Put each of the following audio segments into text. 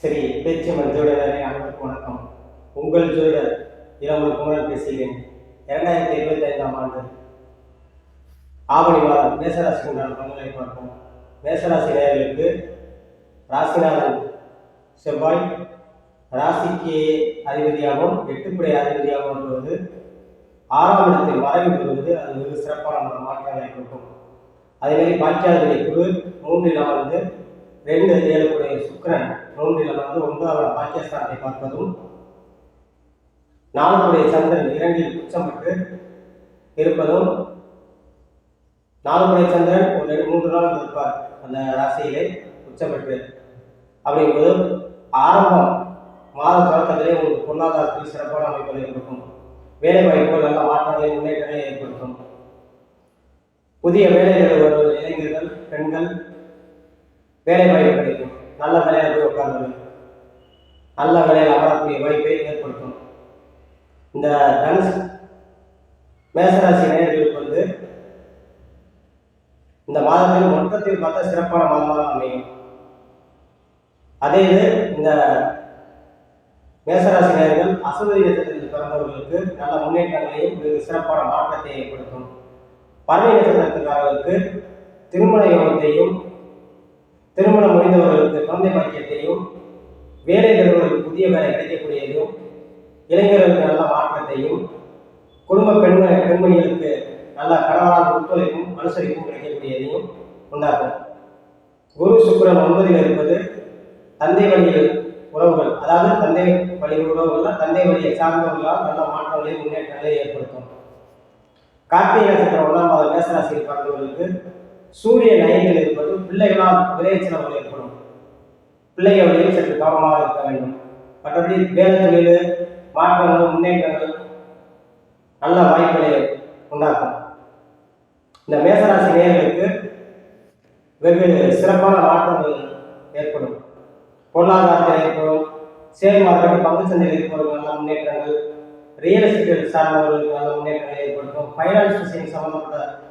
சரி, பேச்சியம்மன் ஜோதிடரே அனைவருக்கும் வணக்கம். உங்கள் ஜோதிடர் இளம்பல் குமரன் பேசுகிறேன். 2025ஆம் ஆண்டு ஆவணி மாதம் மேசராசிக்கு உண்டான பலன்களை பார்ப்போம். மேசராசி நேயர்களுக்கு ராசிநாதன் செவ்வாய் ராசிக்கு அதிபதியாகவும் 8 அதிபதியாகவும் வருவது, 6ஆம் இடத்தில் மறைவு பெறுவது அது வெகு சிறப்பான மாற்றங்களை கொடுக்கும். அதேமாதிரி பாக்கியாதிபதி குரு 3இல் அமர்ந்து 2 சுக்கிரன் 3இல் அமர்ந்து 9வது பாக்கியஸ்தானத்தை பார்ப்பதும், 4 சந்திரன் 2இல் உச்சம் பெற்று இருப்பதும், 4 சந்திரன் ஒரு 3 நாள் இருப்பார் அந்த ராசியிலே உச்சம் பெற்று அப்படிங்கும்போது ஆரம்பம் மாத தொடக்கத்திலே உங்களுக்கு பொருளாதாரத்தில் சிறப்பான அமைப்புகளை கொடுக்கும். வேலை வாய்ப்புகள் நல்ல மாற்றங்களை முன்னேற்றங்களை ஏற்படுத்தும். புதிய வேலைகள் வருவது இளைஞர்கள் பெண்கள் வேலை வாய்ப்பு கிடைக்கும். நல்ல வேலையில் போய் உட்கார்ந்து நல்ல வேலையில் அமரக்கூடிய வாய்ப்பை ஏற்படுத்தும். இந்த தனுசு மேசராசி நேயர்களுக்கு இந்த மாதத்தில் மொத்தத்தில் பார்த்தா சிறப்பான மாதமாக அமையும். அதே இது இந்த மேசராசி நேயர்கள் அசுவதி நட்சத்திரத்தில் பிறந்தவர்களுக்கு நல்ல முன்னேற்றங்களையும் வெகு சிறப்பான மாற்றத்தை ஏற்படுத்தும். பரணி நட்சத்திரத்துக்காரர்களுக்கு திருமண யோகத்தையும், திருமணம் முடிந்தவர்களுக்கு குழந்தை பாக்கியத்தையும், வேலை பெறுவர்களுக்கு புதிய வேலை கிடைக்கக்கூடியதையும், இளைஞர்களுக்கு நல்ல மாற்றத்தையும், குடும்ப பெண்மணிகளுக்கு நல்ல கணவரால் ஒத்துழைப்பும் அனுசரிப்பும் கிடைக்கக்கூடியதையும் உண்டாகும். குரு சுக்கிரன் 9இல் இருப்பது தந்தை வழியில் உறவுகள், அதாவது தந்தை வழி உறவுகள் தந்தை வழியை சார்ந்தவர்களால் நல்ல மாற்றங்களையும் முன்னேற்றங்களை ஏற்படுத்தும். கார்த்திகை நட்சத்திரம் 1ஆம் மாத மேசராசியில் பிறந்தவர்களுக்கு சூரியன் 5இல் இருப்பது பிள்ளைகளால் விலை செலவுகள் ஏற்படும். பிள்ளைகள் வழியில் சற்று கவனமாக இருக்க வேண்டும். மற்றபடி வேலை தொழில் மாற்றங்கள் முன்னேற்றங்கள் நல்ல வாய்ப்புகளை உண்டாக்கும். இந்த மேசராசி நேயர்களுக்கு வெகு சிறப்பான மாற்றங்கள் ஏற்படும். பொருளாதாரத்தில் ஏற்படும். ஷேர் மார்க்கெட் பங்கு சந்தையில் இருப்பவர்கள் நல்ல முன்னேற்றங்கள், ரியல் எஸ்டேட் சார்ந்தவர்களுக்கு நல்ல முன்னேற்றங்களை ஏற்படுத்தும். ஃபைனான்ஸ் விஷயம் சம்பந்தப்பட்ட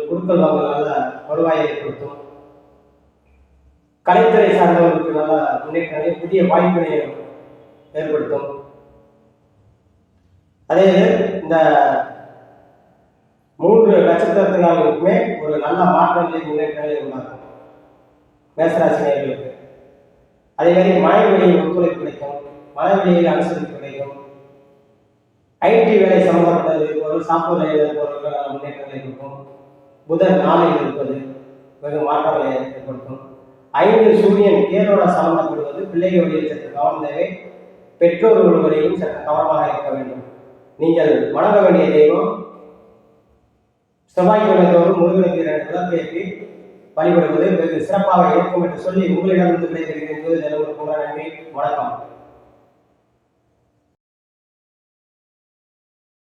குடுக்கல் வாங்கல் நல்ல வருவாயை ஏற்படுத்தும். கலைத்துறை சார்ந்தவர்களுக்கு நல்ல முன்னேற்றங்களை புதிய வாய்ப்புகளை ஏற்படுத்தும். அதே இந்த 3 நட்சத்திரத்தினருக்குமே ஒரு நல்ல மாற்றங்களை முன்னேற்றங்களை உண்டாகும் மேசராசி நேயர்களுக்கு. அதே மாதிரி மனைவெளியில் ஒத்துழைப்பு கிடைக்கும், மனைவெளியில் அனுசரிப்பு கிடைக்கும். ஐடி வேலை சம்பந்தப்பட்டது இருப்பவர்கள், சாஃப்ட்வேர் வேலையில் இருப்பவர்கள் நல்ல முன்னேற்றங்களை கொடுக்கும். புதன் 4இல் இருப்பது வெகு மாற்றங்களை ஏற்படுத்தும். 5 சூரியன் கேரோட சம்பந்தப்படுவது பிள்ளைகள் வழியில் சற்று கவனம் தேவை. பெற்றோர்கள் வழியிலும் சற்று கவனமாக இருக்க வேண்டும். நீங்கள் வணங்க வேண்டிய தெய்வம் செவ்வாய்க்கிழமைதோறும் முருகனுக்கு 2 விளக்கேற்றி வழிபடுவது வெகு சிறப்பாக இருக்கும் என்று சொல்லி உங்களிடமிருந்து விடைபெறுகிறேன். நன்றி, வணக்கம்.